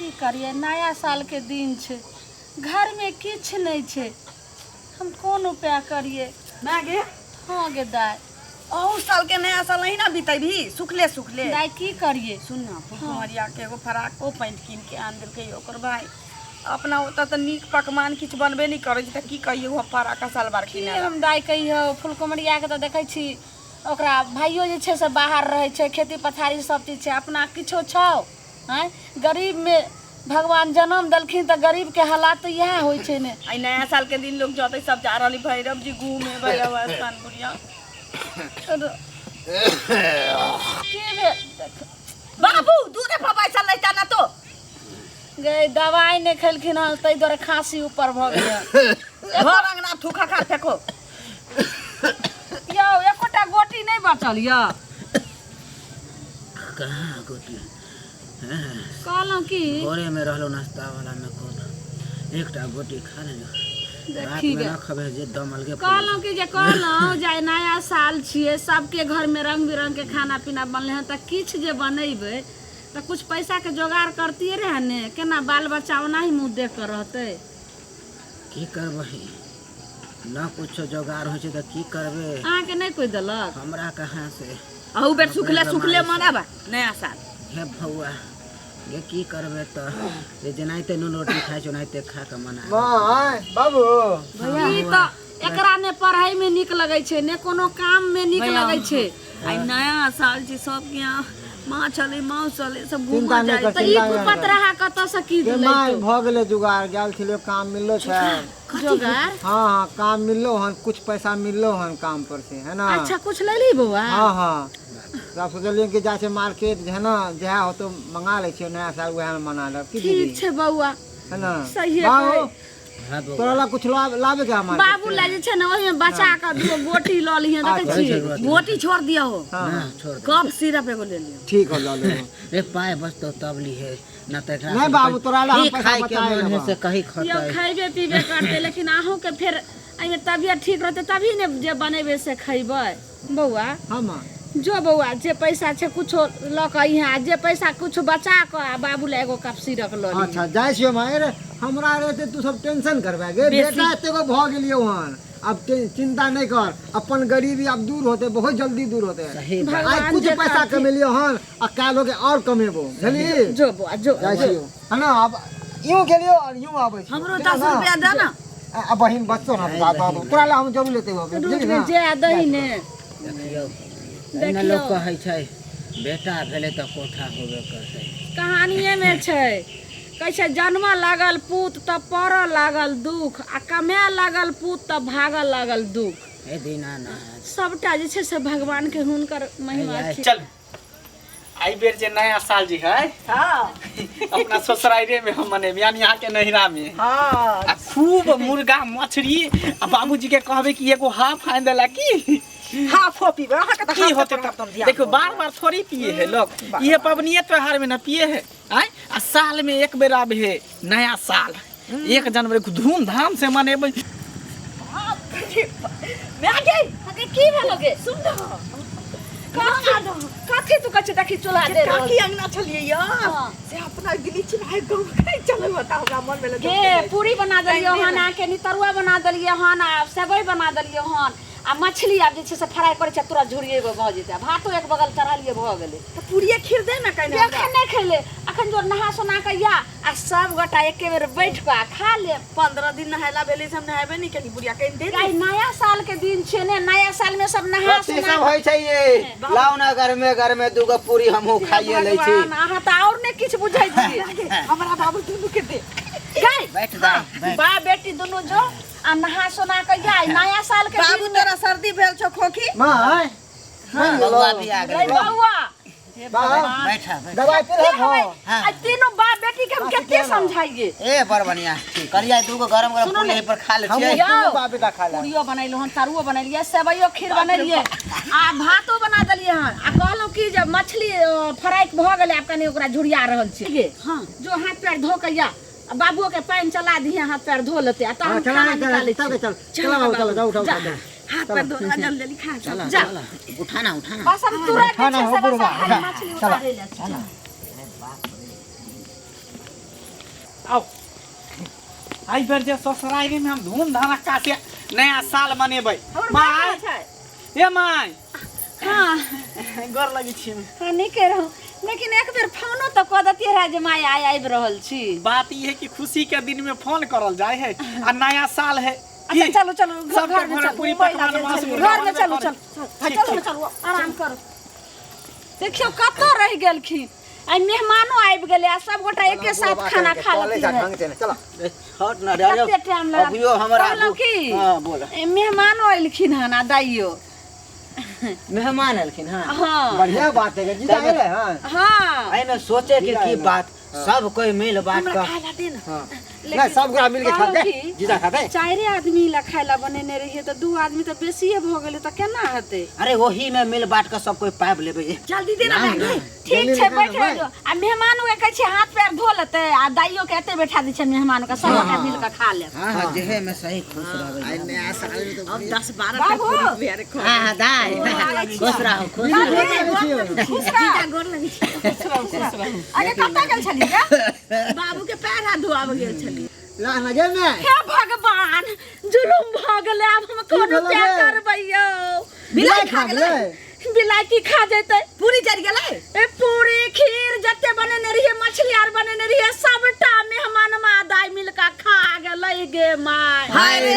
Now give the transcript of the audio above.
की करिए नया साल के दिन छे घर में किछ नहीं छे हम कौन उपाय करिए ना गे हाँ गे दाय अहू साल के नया साल नहीं ना बीते भी सुखले सुखले दाय की करिए सुन ना फुफुमरिया के एगो फराक ओ पैंट कीन के आन देलकै ओकर भाई अपना ओतऽ तऽ नीक पकवान किछु बनबे नहीं करै छै तऽ की कहिए वो फराक सालबार किने हम दाय कहियो फुलकुमरिया के तऽ देखै छी ओकरा भाइयो जे छै से बाहर रहै छै खेती पथारी सब चीज छै अपना किछो छौ हैं गरीब में भगवान जन्म देलखिन तऽ गरीब के हालात तऽ इएह होइ छै ने आई नया साल के दिन लोग जतै सब जा रहली भैरव जी घूमे भैरव स्थान बुढ़िया बाबू दूध पर पैसा लेता ना तो गए दवाई नहीं खेलखिन हँ ताहि दुआरे खांसी ऊपर भऽ गेल घर अंगना थूका खा फेको यौ एकोटा गोटी नहीं बचल यौ कहाँ गोटी कहलहुँ की घरे में रहलो नाश्ता वाला में कोन एकटा गोटी खा लेलो रात देखी में गे ना खबे जे दम अलगे कहलहुँ कि जे कहलहुँ जे नया साल छियै सबके घर में रंग बिरंग के खाना पीना बनले हैं तऽ किछु जे बनेबै तऽ कुछ पैसा के जोगाड़ करतिए रहे ने केना बाल बच्चा ओना ही मुँह देख कर रहते की करबही ना कुछ जोगाड़ हो छै तऽ की करबे अहाँ के नहीं कोई देलक हमरा कहाँ से अहू बेर सुखले सुखले मनाबा नया साल हे भौआ ये की करबे तऽ जेनाइते नून रोटी खाइ छै ओनाइते खा के मना बाबू भैया ई तऽ एकरा ने पढ़ाई में निक लगै छै ने कोनो काम में निक लगै छै आई नया साल छी सब के यहाँ माँ चले माँ चले सब घूम चिंता नहीं जाए कर तऽ ई कुपत रहा कतऽ से की माय भ गेले जुगाड़ गेल छलियो काम मिललो छै जोगाड़ हाँ हाँ काम मिललो हन कुछ पैसा मिललो हन काम पर से है ना अच्छा कुछ ले ली बउआ हाँ हाँ तब सोचलिए कि जाए मार्केट है ना जहाँ हो तो मंगा ले छियो नया साल वह में मना लब की दीदी ठीक छै बउआ है ना सही है बाबू हाँ बौआ तोरा ला कुछ लावे के हमारे बाबू ला जे छै ने ओहि में बचा के दो गोटी ल लिहे देखै छी गोटी छोड़ दिया हो ना छोड़ दे। कप सिरप एगो ले लियो ठीक हो लो लो रे पाए बस तो तब ली है ना तो एकरा नहीं बाबू तोरा ला हम ठीक पैसा खाए के बताए मन है से कहीं यो खतै खैबे पीबे करते लेकिन अहूँ के फिर एमे तबियत ठीक रहते तभी ने जे बनेबे से खैबै बउआ हाँ माँ जो बउआ जे पैसा छै कुछो ल के यहाँ जे पैसा कुछ बचा के आ बाबू ला एगो कप सिरप ल ली अच्छा जाए छियो माँ रे हमरा रहते तू सब टेंशन करबे गे बेटा एते को भ गेलियो हन अब चिंता नहीं कर अपन गरीबी अब दूर होते बहुत जल्दी दूर होते सही बात आज कुछ पैसा कमेलियो हन आ कालो के और कमेबो बुझली जो बउआ जो जाए छियो है ना अब यूं गेलियो और यूं आबै छियो हमरो 10 रुपया दे ना अब बहिन बच्चो ना बाबू तोरा ला हम जरूर लेते हो बुझली ना जे दही ने देखियो एना लोग कहै छै बेटा भेले तऽ कोठा होबे करतै कहानिए में छै कहै छै जन्म लागल पूत तऽ पड़ऽ लागल दुख आ कमे लागल पूत तऽ भागऽ लागल दुख ए दीनानाथ सबटा जे छै से भगवान के हुनकर महिमा छै चल आई बेर जे नया साल जी है हां अपना ससुराइरे में हम मनेब यानी यहाँ के नहिरा में हां आ खूब मुर्गा मछली आ बाबूजी के कहबे कि एगो हाफ आन देला की हाफ पी बा का की होते देखो बार बार थोड़ी पिए है लोग ये पबनिये त्योहार में ना पिए है आय आ साल में एक बेर आबे है नया साल 1 जनवरी को धूमधाम से मनेबै मैं आ गई की भेलोगे सुन कथी तू कछ देखी चुला दे रहल काकी अंगना चलिए यार से अपना गिली चिराय गांव कहीं चलो बता हमरा मन में लगे गे पूरी बना देलियो हन आ के नितरुआ बना देलियो हन आ सेवई बना देलियो हन आ मछली आब जे छै से फ्राई करे छै तुरंत झुरिए भ जेतै भातो एक बगल चढ़ालिए भ गेलै तो पूरी खीर दे ना कहीं एखन नहीं खैले अखन जो नहा सोना के या आ सब गोटा एके बेर बैठ के खा ले 15 दिन नहायला बेले से हम नहाबे नहीं कहीं बुढ़िया कहीं दे आई नया साल के दिन छै ने नया साल में सब नहा कथी सोना सब होय छै ये लाउ ना घर में दूगो पूरी हमहू खाइए लै छी अहाँ त और ने किछ बुझै छी हमरा बाबू दुनू के दे गई बैठ जा बा बेटी दोनों जो आ नहा सोना के या नया साल के बाबू दिन तेरा सर्दी भेल छो खोखी माँ बउआ भी आ रे गेल बउआ बैठा दवाई पे रखो आ तीनों बाप बेटी के हम केते समझाइए ए बड़ बढ़िया करिया दूगो गरम गरम पूरी पर खा ले छियै याओ बाबे दा खा ले पूरियो बनैलो हन तरुओ बनैलिए सेवइयो खीर बनैलिए आ भातो बना देलिए हन आ कहलो कि जब मछली फ्राई भ गेलै आब कनी ओकरा झुरिया रहल छै गे हां जो हाथ पैर धो के या बाबुओ के पानी चला दिए हाथ पैर धो लेते आ तब खाना निकाले चल चल चल जाओ उठाओ हाथ पर धो जल्दी खा जा उठाना बस हम तुरंत खाना हो बुढ़वा मछली उतारे ले आओ आई बेर जे ससुरारी में हम धूमधाम से नया साल मनेबै माय ए माय हाँ गोर लगी छी हाँ नहीं कह रहूँ लेकिन एक बेर फोनो तो कह देती है जे माय आबि रहल छी। बात ये है कि खुशी के दिन में फोन करल जाए है आ नया साल है। अच्छा चलो चलो सबके घर में घर चलो पूरी मोबाइल पकवान आगे मांस चलो, मुर्गा घर में चलो बनबे चलो ठीक, चलो ठीक। चलो आराम करो। देखियो कत रह गेलखिन आई मेहमानो आबि गेले आ सब गोटा एके साथ खाना खा लेती है। चलो हट ना रे कते टाइम लगा अभियो हमरा कहलौं की हां बोल मेहमानो आइलखिन हन आ दाइयो मेहमान अलखिन हां हाँ बढ़िया बात है जीजा है हां हाँ आई में सोचे की बात सब कोई मिल बात हमरा का खाला दे ना हां ना सब गोरा मिल के खाते जीजा खाते। चारे आदमी ला खाइला बनेने रहिए तो 2 आदमी तो बेसिए भ गेले तो केना हेते। अरे वही में मिल बांट के सब कोई पाइप लेबे जल्दी दे ना ठीक छै बैठ जो आ मेहमानो के कहै छै हाथ पैर धो लेते आ दाइयो के एते बैठा दै छै मेहमान के सब गोटा मिल के खा ले। हां जेहे में सही खुश रहबे आई नया साल में तो अब 10-12 का पूरी बिहार खो हां दाई खुश रहो खुश रहो जीजा गोर लगी अरे कतऽ गेल छली रे बाबू के पैर हाथ धोआब गेल छली। ला नगे में हे भगवान जुलुम भ गेलै आब हम कोनो की प्यार भेलै? करबै यौ बिलाई खा गेलै बिलाइती खा जेतै पूरी जरि गेलै ए पूरी खीर जते बनेने रहिए मछली आर बनेने रहिए सबटा मेहमान मा दाई मिल के खा गेलै गे माय हाय रे